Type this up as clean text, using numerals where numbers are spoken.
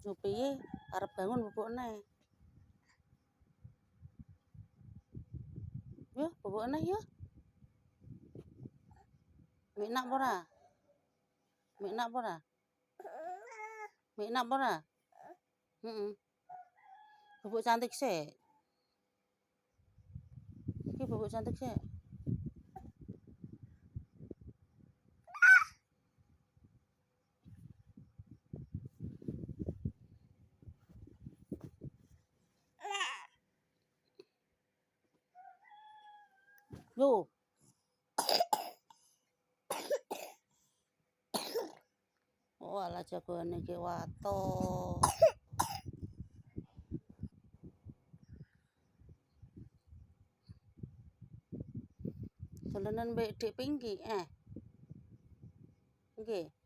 Piye arep bangun bubukne. Yo, bubukne yo. Miknak apa ora? Miknak apa ora? Miknak apa ora? Bubuk cantik sik. Iki bubuk cantik sik. Yo. Oh, alah jagoane iki wato. Dolanan mbek Dik Pinky, Nggih.